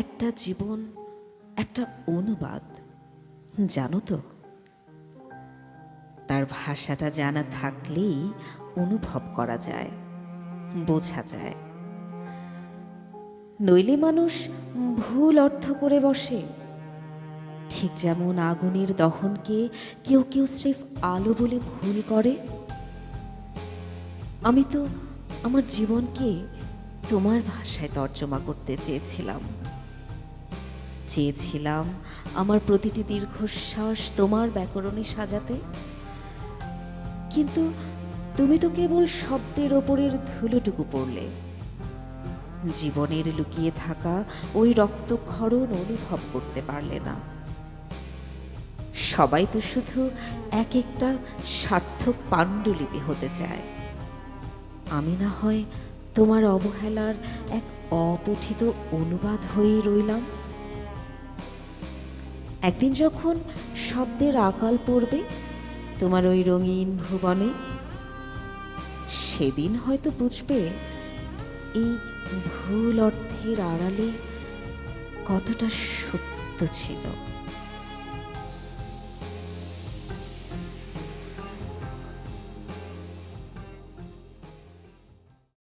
একটা জীবন, একটা অনুবাদ, জানো তো? তার ভাষাটা জানা থাকলেই অনুভব করা যায়, বোঝা যায়। নইলে মানুষ ভুল অর্থ করে বসে। ঠিক যেমন আগুনের দহনকে কেউ কেউ স্রেফ আলো বলে ভুল করে। আমি তো আমার জীবনকে তোমার ভাষায় তর্জমা করতে চেয়েছিলাম আমার প্রতিটি দীর্ঘশ্বাস তোমার ব্যাকরণে সাজাতে। কিন্তু তুমি তো কেবল শব্দের ওপরের ধুলোটুকু পড়লে, জীবনের লুকিয়ে থাকা ওই রক্তক্ষরণ অনুভব করতে পারলে না। সবাই তো শুধু এক একটা সার্থক পাণ্ডুলিপি হতে চায়। আমি না হয় তোমার অবহেলার এক অপঠিত অনুবাদ হয়েই রইলাম। একদিন যখন শব্দের আকাল পড়বে তোমার ওই রঙিন ভুবনে, সেদিন হয়তো বুঝবে এই ভুল অর্থের আড়ালে কতটা সত্য ছিল।